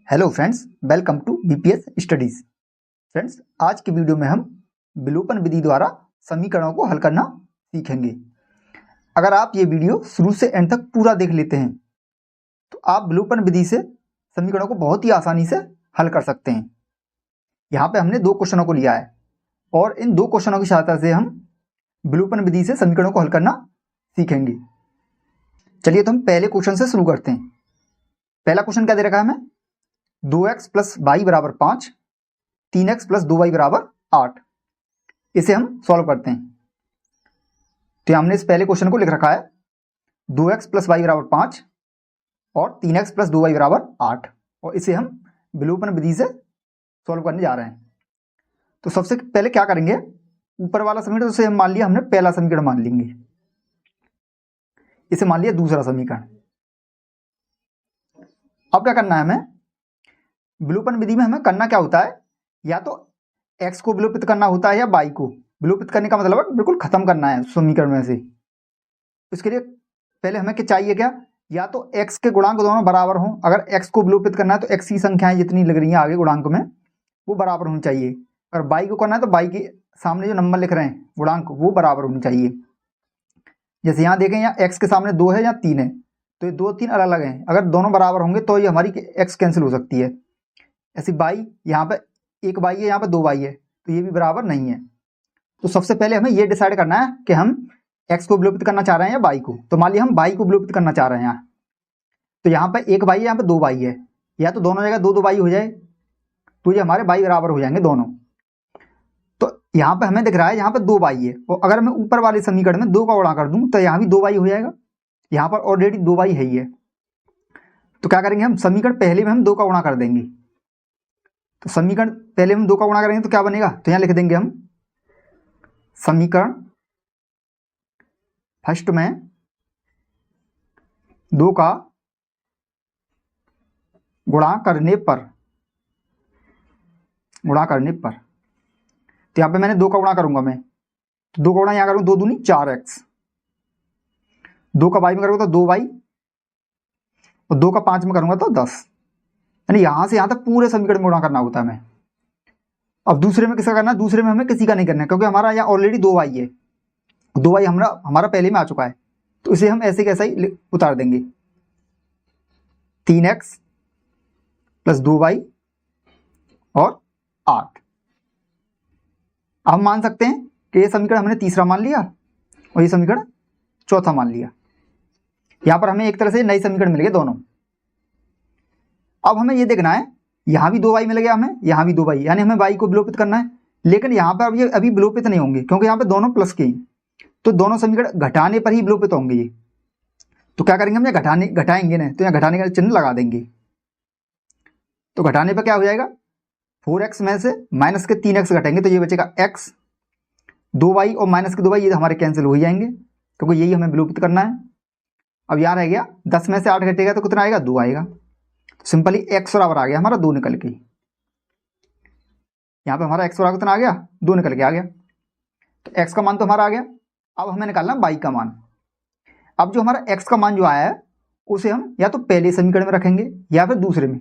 Hello friends, welcome to BPS studies. Friends, आज की video में हम विलोपन विधि द्वारा समीकरणों को हल करना सीखेंगे। अगर आप ये वीडियो शुरू से एंड तक पूरा देख लेते हैं तो आप विलोपन विधि से समीकरणों को बहुत ही आसानी से हल कर सकते हैं। यहाँ पे हमने 2 क्वेश्चनों को लिया है और इन 2 क्वेश्चनों की सहायता से हम विलोपन विधि से समीकरणों को हल करना सीखेंगे। चलिए तो हम पहले क्वेश्चन से शुरू करते हैं। पहला क्वेश्चन क्या दे रखा है हमें? 2x प्लस वाई बराबर 5, 3x प्लस 2y बराबर 8। इसे हम सॉल्व करते हैं। तो हमने इस पहले क्वेश्चन को लिख रखा है 2x प्लस वाई बराबर 5 और 3x प्लस 2y बराबर 8, और इसे हम विलोपन विधि से सॉल्व करने जा रहे हैं। तो सबसे पहले क्या करेंगे, ऊपर वाला समीकरण उसे हम मान लिया, हमने पहला समीकरण मान लेंगे, इसे मान लिया दूसरा समीकरण। अब क्या करना है हमें? विलोपन विधि में हमें करना क्या होता है, या तो x को विलोपित करना होता है या y को। विलोपित करने का मतलब है बिल्कुल खत्म करना है समीकरण में से। इसके लिए पहले हमें क्या चाहिए, क्या? या तो x के गुणांक दोनों बराबर हों। अगर x को विलोपित करना है तो x की संख्याएं जितनी लग रही हैं आगे गुणांक में वो बराबर होनी चाहिए। अगर y को करना है तो y के सामने जो नंबर लिख रहे हैं गुणांक वो बराबर होनी चाहिए। जैसे यहाँ देखें, यहाँ x के सामने 2 है या 3 है, तो ये 2 3 अलग अलग हैं। अगर दोनों बराबर होंगे तो ये हमारी x कैंसिल हो सकती है। ऐसी y, यहाँ पे एक y है, यहाँ पे 2 y है, तो ये भी बराबर नहीं है। तो सबसे पहले हमें ये डिसाइड करना है कि हम x को विलोपित करना चाह रहे हैं या y को। तो मान लिया हम y को विलोपित करना चाह रहे हैं यहाँ, तो यहाँ पे एक y है, यहाँ पे 2 y है, या तो दोनों जगह 2 y हो जाए तो ये हमारे y बराबर हो जाएंगे दोनों। तो यहाँ पे हमें दिख रहा है यहाँ पे 2 y है, और अगर मैं ऊपर वाले समीकरण में 2 का गुणा कर दूं तो यहाँ भी 2 y हो जाएगा। यहाँ पर ऑलरेडी 2 y है ही है, तो क्या करेंगे हम, समीकरण पहले में हम 2 का गुणा कर देंगे। तो समीकरण पहले हम 2 का गुणा करेंगे तो क्या बनेगा, तो यहाँ लिख देंगे हम समीकरण फर्स्ट में 2 का गुणा करने पर तो यहाँ पे मैंने 2 का गुणा करूंगा मैं, तो 2 का गुणा यहाँ करूँ 2 दूनी 4x, 2 का y में करूँगा तो 2y, और 2 का 5 में करूँगा तो 10। यानी यहाँ से यहाँ तक पूरे समीकरण में गुणा करना होता है हमें। अब दूसरे में किसका करना है? दूसरे में हमें किसी का नहीं करना है, क्योंकि हमारा यहाँ ऑलरेडी 2y है, 2y हमारा पहले में आ चुका है, तो इसे हम ऐसे कैसा ही उतार देंगे। 3x प्लस 2y और 8। अब हम मान सकते हैं कि ये समीकरण हमने तीसरा मान लिया और ये समीकरण चौथा मान लिया। यहाँ पर हमें एक तरह से नए समीकरण मिल गए दोनों। अब हमें ये देखना है, यहाँ भी 2y मिल गया हमें, यहाँ भी 2y, यानी हमें y को विलोपित करना है। लेकिन यहाँ पर ये अभी विलोपित नहीं होंगे, क्योंकि यहाँ पे दोनों प्लस के हैं, तो दोनों समीकरण घटाने पर ही विलोपित होंगे ये। तो क्या करेंगे हम, ये घटाएंगे ना, तो यहाँ घटाने का चिन्ह लगा देंगे। तो घटाने पर क्या हो जाएगा, 4x में से माइनस के 3x घटेंगे तो ये बचेगा x, 2y और माइनस के 2y ये हमारे कैंसिल हो जाएंगे, क्योंकि यही हमें विलोपित करना है। अब यहाँ रह गया 10 में से 8 घटेगा तो कितना आएगा, 2 आएगा। सिंपली x बराबर आ गया हमारा 2 निकल के। यहाँ पे हमारा x बराबर कितना आ गया, 2 निकल के आ गया। तो x का मान तो हमारा आ गया। अब हमें निकालना y का मान। अब जो हमारा x का मान जो आया है उसे हम या तो पहले समीकरण में रखेंगे या फिर दूसरे में,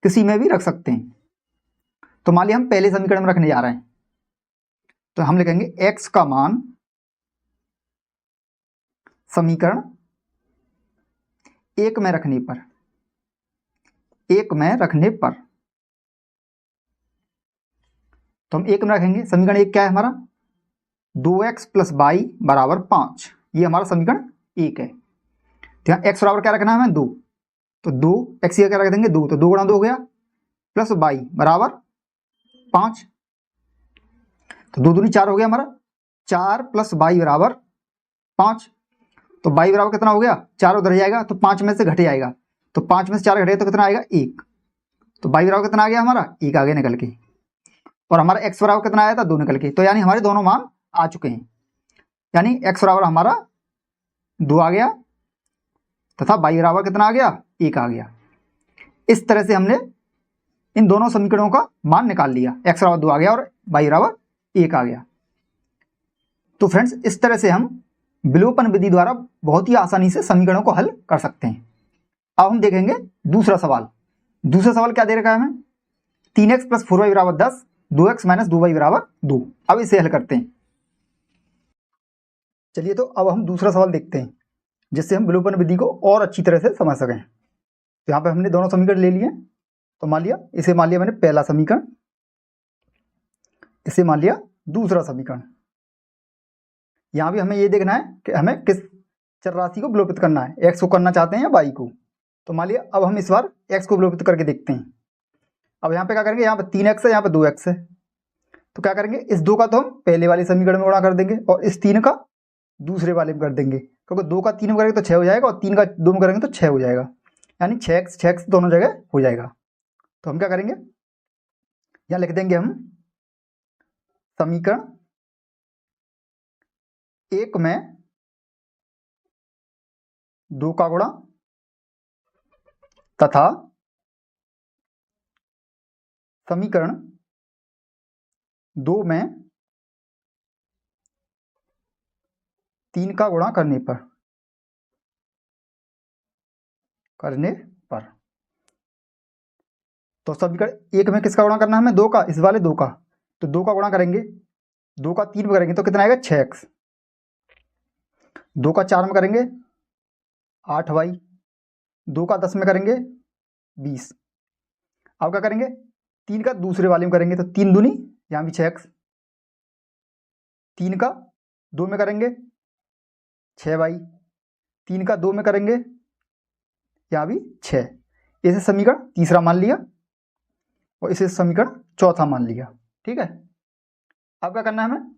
किसी में भी रख सकते हैं। तो मान लिया हम पहले समीकरण में रखने जा रहे हैं, तो हम लिखेंगे x का मान समीकरण 1 में रखने पर, तो हम 1 में रखेंगे। समीकरण 1 क्या है हमारा, 2x प्लस वाई बराबर 5, ये हमारा समीकरण 1 है। तो यहाँ x बराबर क्या रखना है हमें, 2, तो 2x क्या रख देंगे, 2, तो 2 गुणा 2 हो गया, प्लस y बराबर 5, तो 2 दूनी 4 हो गया हमारा, 4 प्लस y बराबर 5। तो y बराबर कितना हो गया, 4 उधर जाएगा तो 5 में से घट जाएगा, तो 5 में से 4 घटेगा तो कितना आएगा, 1। तो y बराबर कितना आ गया हमारा, 1 आ गया निकल के, और हमारा x बराबर कितना आया था, 2 निकल के। तो यानी हमारे दोनों मान आ चुके हैं, यानी x बराबर हमारा 2 आ गया तथा y बराबर कितना आ गया, 1 आ गया। इस तरह से हमने इन दोनों समीकरणों का मान निकाल लिया, x बराबर 2 आ गया और y बराबर 1 आ गया। तो फ्रेंड्स, इस तरह से हम विलोपन विधि द्वारा बहुत ही आसानी से समीकरणों को हल कर सकते हैं। अब हम देखेंगे दूसरा सवाल। दूसरा सवाल क्या दे रखा है हमें, 3x प्लस 4y बराबर 10, 2x माइनस 2y बराबर 2। अब इसे हल करते हैं। चलिए तो अब हम दूसरा सवाल देखते हैं, जिससे हम विलोपन विधि को और अच्छी तरह से समझ सकें। तो यहाँ पे हमने दोनों समीकरण ले लिए। तो मान लिया, इसे मान लिया मैंने पहला समीकरण, इसे मान लिया दूसरा समीकरण। यहाँ भी हमें ये देखना है कि हमें किस चर राशि को विलोपित करना है, एक्स को करना चाहते हैं या वाई को। तो मान लिया अब हम इस बार एक्स को विलोपित करके देखते हैं। अब यहाँ पे क्या करेंगे, यहाँ पे 3x है, यहाँ पे 2x है। तो क्या करेंगे, इस 2 का तो हम पहले वाले समीकरण में गुणा कर देंगे और इस 3 का दूसरे वाले में कर देंगे, क्योंकि 2 का 3 में करेंगे तो 6 हो जाएगा और 3 का 2 में करेंगे तो 6 हो जाएगा, यानी 6x दोनों जगह हो जाएगा। तो हम क्या करेंगे, यहाँ लिख देंगे हम समीकरण 1 में 2 का गुणा तथा समीकरण 2 में 3 का गुणा करने पर। तो समीकरण 1 में किसका गुणा करना है हमें, 2 का, इस वाले 2 का। तो 2 का गुणा करेंगे, 2 का 3 में करेंगे तो कितना आएगा 6x, 2 का 4 में करेंगे 8y, 2 का 10 में करेंगे 20। अब क्या करेंगे, 3 का दूसरे वाले में करेंगे तो 3 दूनी, यहाँ भी 6x, 3 का 2 में करेंगे 6y, 3 का 2 में करेंगे यहाँ भी 6। इसे समीकरण तीसरा मान लिया और इसे समीकरण चौथा मान लिया। ठीक है, अब क्या करना है हमें,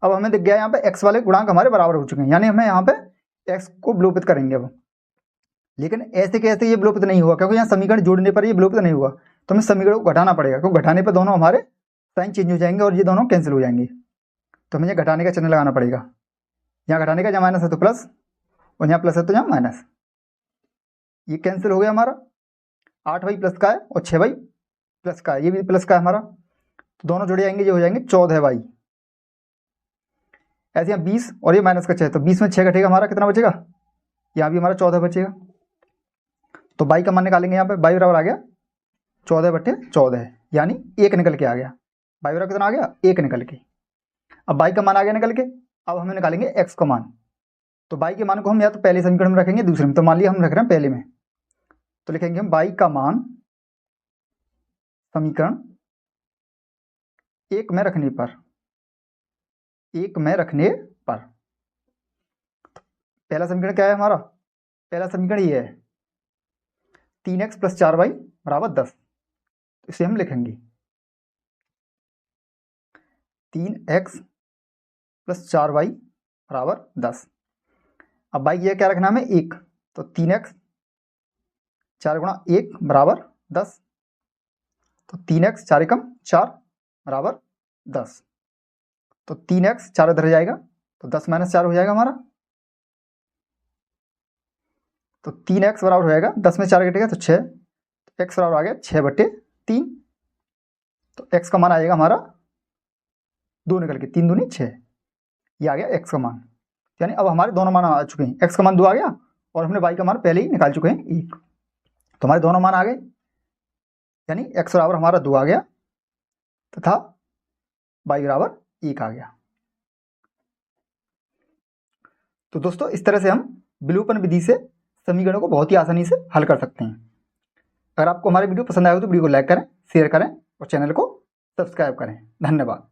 अब हमें दिख गया यहाँ पे x वाले गुणांक हमारे बराबर हो चुके हैं, यानी हमें यहाँ पे x को विलोपित करेंगे अब। लेकिन ऐसे कैसे ये विलोपित नहीं हुआ, क्योंकि यहाँ समीकरण जोड़ने पर ये विलोपित नहीं हुआ, तो हमें समीकरण को घटाना पड़ेगा, क्योंकि घटाने पर दोनों हमारे साइन चेंज हो जाएंगे और ये दोनों कैंसिल हो जाएंगे। तो हमें ये घटाने का चिन्ह लगाना पड़ेगा। यहाँ घटाने का, जहाँ माइनस है तो प्लस और यहाँ प्लस है तो यहाँ माइनस, ये कैंसिल हो गया हमारा। 8y प्लस का है और 6y प्लस का है, ये भी प्लस का है हमारा, तो दोनों जुड़ जाएंगे, ये हो जाएंगे 14y। ऐसे यहाँ 20 और ये माइनस का 6, तो 20 में 6 घटेगा हमारा, कितना बचेगा, यहाँ भी हमारा 14 बचेगा। तो y का मान निकालेंगे, यहाँ पे y बराबर आ गया 14/14, यानी 1 निकल के आ गया। y बराबर कितना आ गया, 1 निकल के। अब y का मान आ गया निकल के, अब हमें निकालेंगे x का मान। तो y के मान को हम या तो पहले समीकरण में रखेंगे, दूसरे में। तो मान लिया हम रख रहे हैं पहले में, तो लिखेंगे हम y का मान समीकरण 1 में रखने पर, पहला समीकरण क्या है हमारा, पहला समीकरण ये है 3x प्लस 4y बराबर 10। इसे हम लिखेंगे 3x प्लस 4y बराबर 10। अब y ये क्या रखना है हमें, 1, तो 3x 4 गुणा 1 बराबर 10, तो 3x 4 एकम 4 बराबर 10। तो 3x 4 इधर जाएगा तो 10 माइनस 4 हो जाएगा हमारा, तो 3x बराबर हो जाएगा, 10 में 4 घटेगा तो 6, तो x बराबर आ गया 6/3। तो x का मान आ जाएगा हमारा 2 निकल के, 3 दूनी 6, ये आ गया x का मान। यानी अब हमारे दोनों मान आ चुके हैं, x का मान 2 आ गया और हमने y का मान पहले ही निकाल चुके हैं 1, तो हमारे दोनों मान आ गए, यानी x बराबर हमारा 2 आ गया तथा y बराबर 1 आ गया। तो दोस्तों इस तरह से हम विलोपन विधि से समीकरणों को बहुत ही आसानी से हल कर सकते हैं। अगर आपको हमारे वीडियो पसंद आए हो तो वीडियो को लाइक करें, शेयर करें और चैनल को सब्सक्राइब करें। धन्यवाद।